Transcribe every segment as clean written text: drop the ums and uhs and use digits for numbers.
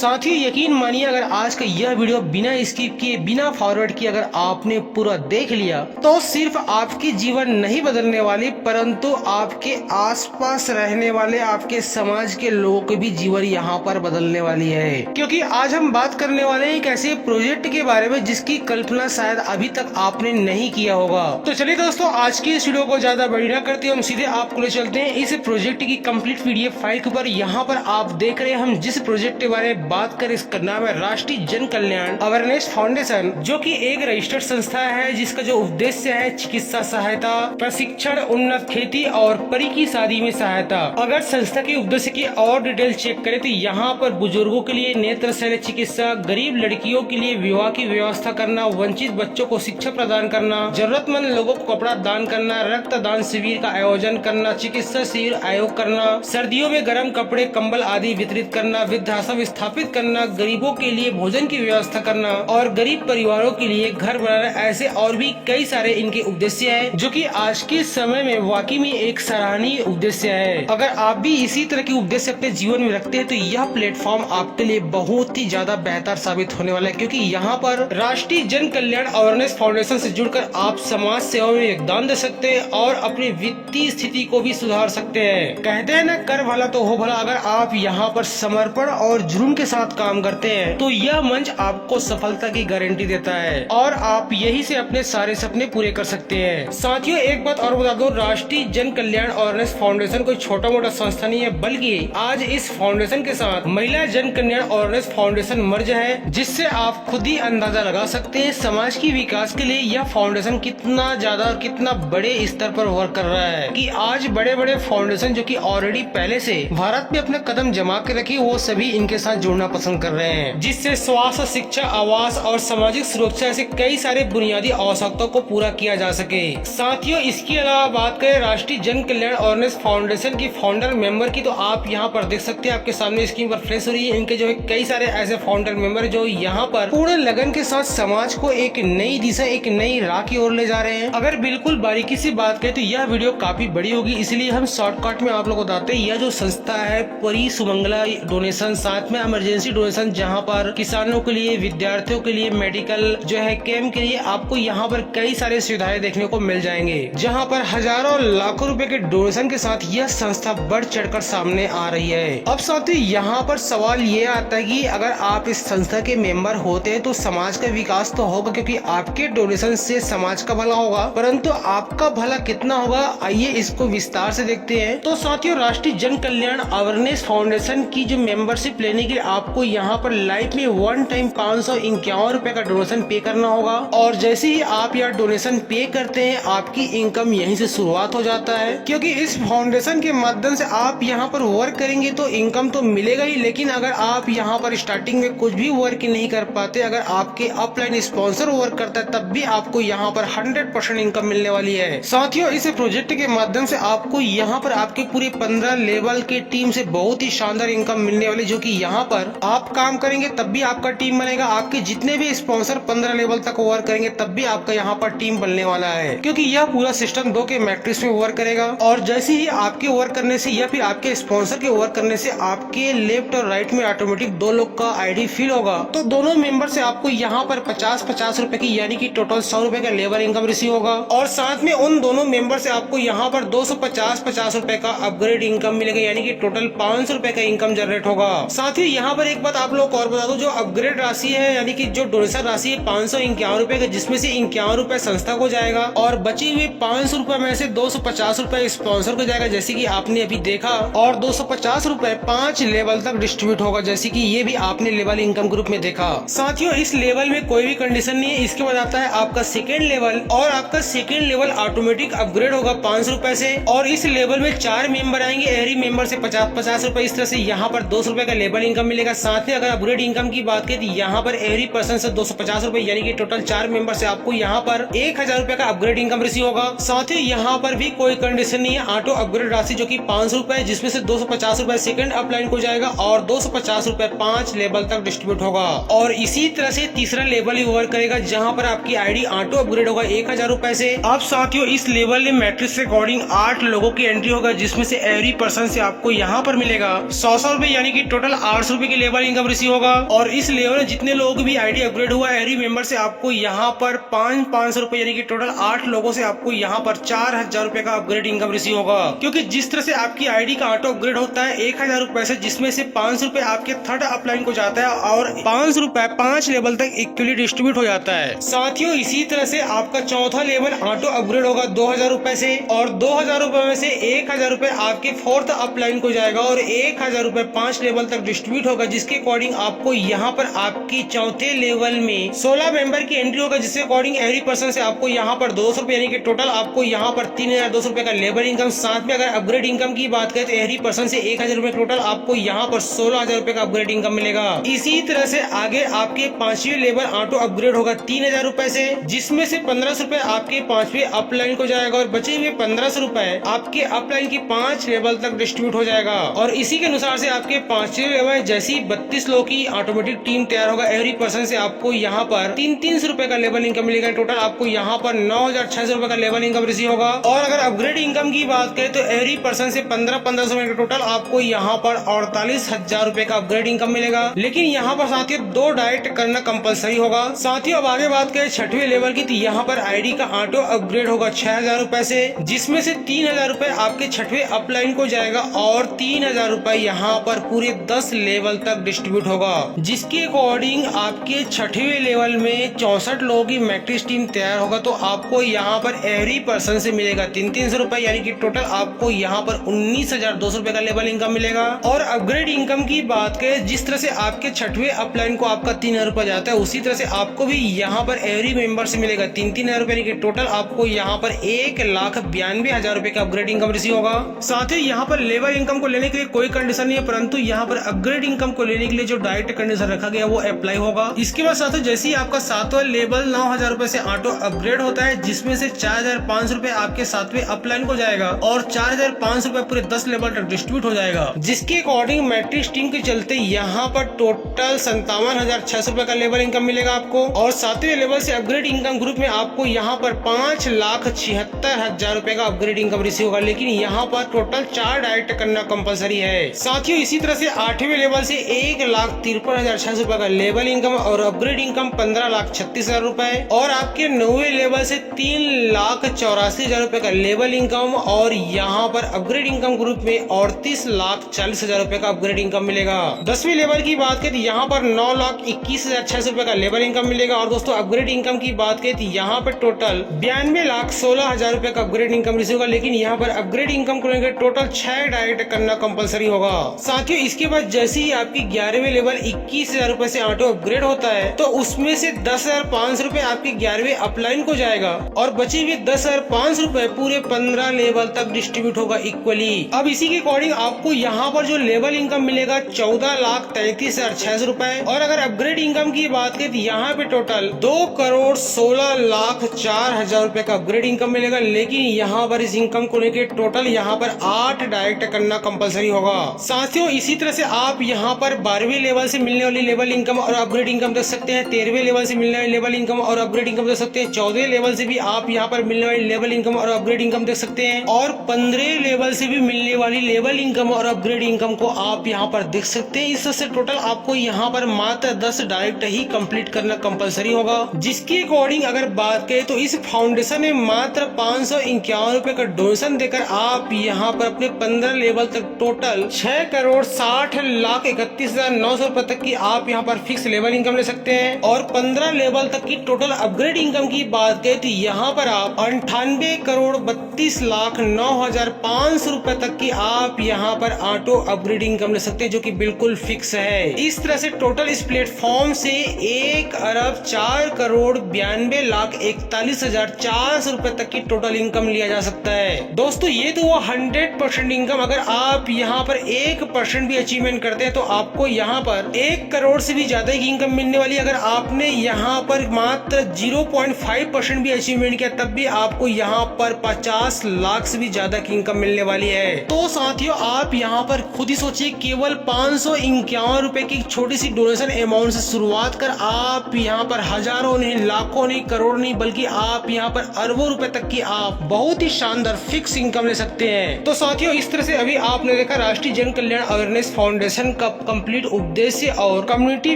साथ ही यकीन मानिए अगर आज का यह वीडियो बिना स्किप किए बिना फॉरवर्ड किए अगर आपने पूरा देख लिया तो सिर्फ आपकी जीवन नहीं बदलने वाली परंतु आपके आसपास रहने वाले आपके समाज के लोगों के भी जीवन यहाँ पर बदलने वाली है। क्योंकि आज हम बात करने वाले हैं एक ऐसे प्रोजेक्ट के बारे में जिसकी कल्पना शायद अभी तक आपने नहीं किया होगा। तो चलिए दोस्तों, आज की इस वीडियो को ज्यादा बड़ी ना करते हम सीधे आपको ले चलते हैं इस प्रोजेक्ट की कंप्लीट पीडीएफ फाइल के ऊपर। यहाँ पर आप देख रहे हैं हम जिस प्रोजेक्ट के बारे में बात करें इसका नाम है राष्ट्रीय जन कल्याण अवेयरनेस फाउंडेशन, जो कि एक रजिस्टर्ड संस्था है जिसका जो उद्देश्य है चिकित्सा सहायता, प्रशिक्षण, उन्नत खेती और परी की शादी में सहायता। अगर संस्था के उद्देश्य की और डिटेल चेक करें तो यहाँ पर बुजुर्गों के लिए नेत्र शल्य चिकित्सा, गरीब लड़कियों के लिए विवाह की व्यवस्था करना, वंचित बच्चों को शिक्षा प्रदान करना, जरूरतमंद लोगों को कपड़ा दान करना, रक्तदान शिविर का आयोजन करना, चिकित्सा शिविर आयोग करना, सर्दियों में गर्म कपड़े कंबल आदि वितरित करना, वृद्धाश्रम स्थापित करना, गरीबों के लिए भोजन की व्यवस्था करना और गरीब परिवारों के लिए घर बनाना। ऐसे और भी कई सारे इनके उद्देश्य हैं जो कि आज के समय में वाकई में एक सराहनीय उद्देश्य है। अगर आप भी इसी तरह के उद्देश्य अपने जीवन में रखते हैं तो यह प्लेटफॉर्म आपके लिए बहुत ही ज्यादा बेहतर साबित होने वाला है, क्योंकि यहाँ पर राष्ट्रीय जन कल्याण अवेयरनेस फाउंडेशन से जुड़कर आप समाज सेवा में योगदान दे सकते हैं और अपनी वित्तीय स्थिति को भी सुधार सकते हैं। कहते हैं ना, कर भला तो हो भला। अगर आप यहाँ पर समर्पण और जुनून के साथ काम करते हैं तो यह मंच आपको सफलता की गारंटी देता है और आप यही से अपने सारे सपने पूरे कर सकते हैं। साथियों, एक बात और बता दो, राष्ट्रीय जन कल्याण अवेयरनेस फाउंडेशन कोई छोटा मोटा संस्था नहीं है, बल्कि आज इस फाउंडेशन के साथ महिला जन कल्याण अवेयरनेस फाउंडेशन मर्ज है, जिससे आप खुद ही अंदाजा लगा सकते हैं समाज की विकास के लिए यह फाउंडेशन कितना ज्यादा और कितना बड़े स्तर पर वर्क कर रहा है। कि आज बड़े बड़े फाउंडेशन जो कि ऑलरेडी पहले से भारत में अपने कदम जमा के रखी, वो सभी इनके साथ जुड़ना पसंद कर रहे हैं, जिससे स्वास्थ्य, शिक्षा, आवास और सामाजिक सुरक्षा ऐसे कई सारे बुनियादी आवश्यकताओं को पूरा किया जा सके। साथियों, इसके अलावा बात करें राष्ट्रीय जन कल्याण अवेयरनेस फाउंडेशन की फाउंडर मेंबर की, तो आप यहाँ पर देख सकते हैं, आपके सामने स्क्रीन पर फ्लैश हो रही है। इनके जो है कई सारे ऐसे फाउंडर मेंबर जो यहाँ पर पूरे लगन के साथ समाज को एक नई दिशा, एक नई राह की ओर ले जा रहे हैं। अगर बिल्कुल बारीकी से बात करें तो यह वीडियो काफी बड़ी होगी, इसलिए हम शॉर्टकट में आप लोग को बताते हैं। यह जो संस्था है परी सुमंगला डोनेशन, साथ में इमरजेंसी डोनेशन, जहाँ पर किसानों के लिए, विद्यार्थियों के लिए, मेडिकल जो है कैंप के लिए आपको यहाँ पर कई सारे सुविधाएं देखने को मिल जाएंगे, जहाँ पर हजारों लाखों रुपए के डोनेशन के साथ यह संस्था बढ़ चढ़कर सामने आ रही है। अब साथियों, यहाँ पर सवाल ये आता है कि अगर आप इस संस्था के मेंबर होते हैं तो समाज का विकास तो होगा, क्योंकि आपके डोनेशन से समाज का भला होगा, परंतु आपका भला कितना होगा, आइए इसको विस्तार से देखते हैं। तो साथियों, राष्ट्रीय जन कल्याण अवेयरनेस फाउंडेशन की जो मेंबरशिप लेने के लिए आपको यहाँ पर लाइफ में वन टाइम 551 रुपए का डोनेशन पे करना होगा, और जैसे ही आप यह डोनेशन पे करते हैं आपकी इनकम यहीं से शुरुआत हो जाता है। क्योंकि इस फाउंडेशन के माध्यम से आप यहाँ पर वर्क करेंगे तो इनकम तो मिलेगा ही, लेकिन अगर आप यहाँ पर स्टार्टिंग में कुछ भी वर्क नहीं कर पाते, अगर आपके अपलाइन स्पॉन्सर वर्क करता है तब भी आपको यहाँ पर 100% इनकम मिलने वाली है। साथियों, इस प्रोजेक्ट के माध्यम से आपको यहाँ पर आपके पूरे 15 लेवल के टीम से बहुत ही शानदार इनकम मिलने वाली, जो कि यहाँ पर आप काम करेंगे तब भी आपका टीम बनेगा। आपके जितने भी स्पॉन्सर 15 लेवल तक वर्क करेंगे तब भी आपका यहाँ पर टीम बनने वाला है, क्योंकि यह पूरा सिस्टम 2 के मैट्रिक्स में वर्क करेगा। और जैसे ही आपके वर्क करने से या फिर आपके स्पॉन्सर के वर्क करने से आपके लेफ्ट और राइट में ऑटोमेटिक 2 लोग का आईडी फिल होगा, तो दोनों मेंबर से आपको यहाँ पर 50-50 रुपए की यानी कि टोटल 100 रुपए का लेबर इनकम रिसीव होगा। और साथ में उन दोनों मेंबर से आपको यहाँ पर 250 रुपए का अपग्रेड इनकम मिलेगा, यानी कि टोटल 500 रुपए का इनकम जनरेट होगा। साथ ही यहाँ पर एक बात आप लोग को और बता दो, जो अपग्रेड राशि है यानी कि जो डोनेशन राशि है 551 रुपए का, जिसमें से 51 रुपए संस्था को जाएगा और बची हुई 500 रुपए में से 250 रुपए स्पॉन्सर को जाएगा, जैसे कि आपने अभी देखा, और 250 रुपए 5 लेवल तक डिस्ट्रीब्यूट होगा, जैसे कि ये भी आपने लेवल इनकम ग्रुप में देखा। साथियों, इस लेवल में कोई भी कंडीशन नहीं है। इसके बाद आता है आपका सेकेंड लेवल, और आपका सेकेंड लेवल ऑटोमेटिक अपग्रेड होगा 500 रुपए से, और इस लेवल में 4 मेंबर आएंगे, एवरी मेंबर से 50-50 रुपए, इस तरह से यहाँ पर 200 रुपए का लेवल इनकम मिलेगा। साथ में अगर अपग्रेड इनकम की बात करें तो यहाँ पर एवरी पर्सन से 250 रुपए, यानी कि टोटल 4 मेंबर से आपको यहाँ पर 1000 रुपए का अपग्रेड इनकम रिसीव होगा। साथ ही यहाँ पर भी कोई कंडीशन नहीं है। ऑटो अपग्रेड राशि जो कि 500 रुपए, जिसमें से 250 रुपए सेकंड अपलाइन को जाएगा और 250 रुपए 5 लेवल तक डिस्ट्रीब्यूट होगा। और इसी तरह से तीसरा लेवल ही वर्क करेगा, जहाँ पर आपकी आईडी ऑटो अपग्रेड होगा 1000 रुपए से। अब साथियों, इस लेवल में मैट्रिक्स के अकॉर्डिंग 8 लोगों की एंट्री होगा, जिसमें से एवरी पर्सन से आपको यहाँ पर मिलेगा 100 रुपए, यानी कि टोटल 800 रुपए की लेवल इनकम रिसीव होगा। और इस लेवल में जितने लोगों की भी आईडी अपग्रेड हुआ एवरी मेंबर से आपको यहाँ पर 500 रुपए यानी कि टोटल 8 लोगों से आपको यहाँ पर 4000 रुपए का अपग्रेड इनकम रिसीव होगा। क्योंकि जिस तरह से आपकी आईडी का ऑटो अपग्रेड होता है 1000 रुपए से, जिसमें से 500 रुपए आपके थर्ड अपलाइन को जाता है और 500 रुपए 5 लेवल तक इक्वली डिस्ट्रीब्यूट हो जाता है। साथियों इसी तरह से आपका चौथा लेवल ऑटो अपग्रेड होगा 2000 रुपए से, और 2000 रुपए में से 1000 रुपए आपके फोर्थ अपलाइन को जाएगा और 1000 रुपए 5 लेवल तक डिस्ट्रीब्यूट होगा, जिसके अकॉर्डिंग आपको यहाँ पर आपकी चौथे लेवल में 16 मेंबर की एंट्री होगा, जिसके अकॉर्डिंग एवरी पर्सन से आपको यहाँ पर 200 रुपए यानी कि टोटल आपको यहाँ पर 3200 रुपए का लेबर इनकम। साथ में अगर अपग्रेड इनकम की बात करें तो एवरी पर्सन से 1000 रुपए टोटल आपको यहाँ पर 16000 रुपए का अपग्रेड इनकम मिलेगा। इसी तरह से आगे आपके 5वें लेवल ऑटो अपग्रेड होगा 3000 रुपए से, जिसमें से 1500 रुपए आपके 5वें अपलाइन को जाएगा और बचे हुए 1500 रुपए आपके अपलाइन की 5 लेवल तक डिस्ट्रीब्यूट हो जाएगा। और इसी के अनुसार से आपके 5वें लेवल जैसी 32 लोगों की ऑटोमेटिक टीम तैयार होगा, एवरी पर्सन से आपको यहाँ पर 300 रुपए का लेवल इनकम मिलेगा। टोटल आपको यहाँ पर 9600 रुपए का लेवल इनकम रिसीव होगा। और अगर अपग्रेड इनकम की बात करें तो एवरी पर्सन से 1500 रुपए टोटल आपको यहाँ पर 48000 रुपए का अपग्रेड इनकम मिलेगा। लेकिन यहाँ पर साथियों 2 डायरेक्ट करना कंपलसरी होगा। साथियों अब आगे बात करें 6वें लेवल की, तो यहाँ पर आईडी का ऑटो अपग्रेड होगा 6000 रुपए से, जिसमें से 3000 रुपए आपके 6वें अपलाइन को जाएगा और 3000 रुपए यहाँ पर पूरे 10 लेवल तक डिस्ट्रीब्यूट होगा, जिसके अकॉर्डिंग आपके 6वें लेवल में 64 लोगों की मैट्रिक्स टीम तैयार होगा। तो आपको यहाँ पर एवरी पर्सन से मिलेगा 300 रुपए यानी कि टोटल आपको यहाँ पर 19200 रुपए का लेवल इनकम मिलेगा। और अपग्रेड इनकम की बात करें, जिस तरह से आपके 6वें अपलाइन को आपका 3000 रुपए जाता है, उसी तरह से आपको भी यहाँ पर एवरी मेंबर से मिलेगा 3000 रुपए यानी कि टोटल आपको यहाँ पर 1,92,000 रुपए का अपग्रेड इनकम रिसीव होगा। साथ ही यहाँ पर लेवल इनकम को लेने के लिए कोई कंडीशन नहीं है, परंतु यहाँ पर अपग्रेड इनकम को लेने के लिए जो डायरेक्ट कंडीशन रखा गया वो अप्लाई होगा। इसके बाद साथियों जैसे ही आपका 7वां लेवल 9000 रुपए से ऑटो अपग्रेड होता है, जिसमें से 4500 रुपए आपके 7वें अपलाइन को जाएगा और 4500 रुपए पूरे 10 लेवल तक डिस्ट्रीब्यूट हो जाएगा, जिसके अकॉर्डिंग मैट्रिक्स टीम के चलते यहाँ पर टोटल 57,600 रुपए का लेवल इनकम मिलेगा आपको। और 7वें लेवल से अपग्रेड इनकम ग्रुप में आपको यहाँ पर 5,76,000 रुपए का अपग्रेड इनकम रिसीव होगा, लेकिन यहाँ पर टोटल 4 डायरेक्ट करना कंपलसरी है। साथियों इसी तरह से 8वें लेवल से 1,53,600 रुपए का लेवल इनकम और अपग्रेड इनकम 15,36,000 रुपए, और आपके 9वें लेवल से 3,84,000 रुपए का लेवल इनकम और यहाँ पर अपग्रेड इनकम ग्रुप में 38,40,000 रुपए का अपग्रेड इनकम मिलेगा। 10वें लेवल की बात करें तो यहाँ पर 9,21,600 रुपए का लेवल इनकम मिलेगा। और दोस्तों अपग्रेड इनकम की बात करें तो यहाँ पर टोटल 92,16,000 रुपए का अपग्रेड इनकम रिसीव होगा, लेकिन यहाँ पर अपग्रेड इनकम को लेकर टोटल 6 डायरेक्ट करना कंपलसरी होगा। साथियों इसके बाद जैसे ही आपकी 11वें लेवल 21,000 रुपए से ऑटो अपग्रेड होता है, तो उसमें से 10,500 रुपए आपके 11वें अपलाइन को जाएगा और बचे हुए 10,500 रुपए पूरे 15 लेवल तक डिस्ट्रीब्यूट होगा इक्वली। अब इसी के अकॉर्डिंग आपको यहाँ पर जो लेवल इनकम मिलेगा 14,33,600 रुपए। और अगर अपग्रेड इनकम की बात करें तो यहाँ पे टोटल 2,16,04,000 रुपए का अपग्रेड इनकम मिलेगा, लेकिन यहाँ पर इस इनकम को लेकर टोटल यहाँ पर 8 डायरेक्ट करना कंपलसरी होगा। साथियों इसी तरह से आप यहाँ पर 12वें लेवल से मिलने वाली लेवल इनकम और अपग्रेड इनकम देख सकते हैं, 13वें लेवल से मिलने वाली लेवल इनकम और अपग्रेड इनकम देख सकते हैं, 14वें लेवल से भी आप यहाँ पर मिलने वाली लेवल इनकम और अपग्रेड इनकम देख सकते हैं, और 15वें लेवल से भी मिलने वाली लेवल इनकम और अपग्रेड इनकम को आप यहाँ पर देख सकते हैं। इससे टोटल आपको यहाँ पर मात्र 10 डायरेक्ट ही कंप्लीट करना कंपलसरी होगा, जिसके अकॉर्डिंग अगर बात करें तो इस फाउंडेशन में मात्र 551 रुपए का डोनेशन देकर आप यहाँ पर अपने 15 लेवल तक टोटल 6,60,31,900 रुपए तक की आप यहाँ पर फिक्स लेवल इनकम ले सकते हैं। और 15 लेवल तक की टोटल अपग्रेड इनकम की बात करें तो यहाँ पर आप 98,32,09,500 रुपए तक की आप यहाँ पर ऑटो अपग्रेड इनकम ले सकते हैं, जो कि बिल्कुल फिक्स है। इस तरह से टोटल इस प्लेटफॉर्म से 1,04,92,41,400 रुपए तक की टोटल इनकम लिया जा सकता है। दोस्तों ये तो वो 100% इनकम, अगर आप यहाँ पर 1% भी अचीवमेंट करते हैं तो आपको यहाँ पर 1 करोड़ से भी ज्यादा की इनकम मिलने वाली है। अगर आपने यहाँ पर मात्र 0.5% भी अचीवमेंट किया तब भी आपको यहाँ पर 50 लाख से भी ज्यादा की इनकम मिलने वाली है। तो साथियों आप यहाँ पर खुद ही सोचिए, केवल 551 रुपए की छोटी सी डोनेशन अमाउंट से शुरुआत कर आप यहाँ पर हजारों नहीं, लाखों नहीं, करोड़ नहीं, बल्कि आप यहाँ पर अरबों रुपए तक की आप बहुत ही शानदार फिक्स इनकम ले सकते हैं। तो साथियों इस तरह से अभी आपने देखा राष्ट्रीय जन कल्याण अवेयरनेस फाउंडेशन का कंप्लीट उद्देश्य और कम्युनिटी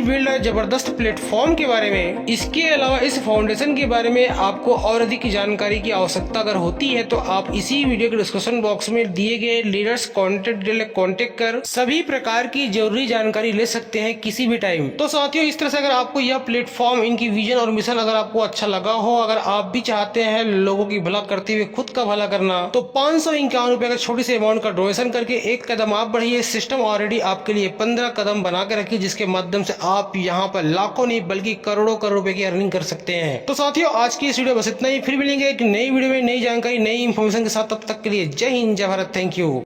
बिल्ड जबरदस्त प्लेटफॉर्म के बारे में। इसके अलावा इस फाउंडेशन के बारे में आपको और अधिक जानकारी की आवश्यकता अगर होती है तो आप इसी वीडियो के डिस्क्रिप्शन बॉक्स में दिए गए लीडर्स कॉन्टेक्ट कर सभी प्रकार की जरूरी जानकारी ले सकते हैं किसी भी टाइम। तो साथियों, इस तरह से अगर आपको यह प्लेटफॉर्म, इनकी विजन और मिशन अगर आपको अच्छा लगा हो, अगर आप भी चाहते हैं लोगों की भला करते हुए खुद का भला करना, तो 551 रुपए का छोटी सी अमाउंट का डोनेशन करके एक कदम आप बढ़िए। सिस्टम ऑलरेडी आपके लिए 15 कदम बना के रखी, जिसके माध्यम से आप यहाँ पर लाखों नहीं बल्कि करोड़ों करोड़ रुपए की अर्निंग कर सकते हैं। तो साथियों, आज की इस वीडियो बस इतना ही। फिर मिलेंगे एक नई वीडियो में नई जानकारी, नई इन्फॉर्मेशन के साथ। तब तक के लिए जय हिंद, जय भारत, थैंक यू।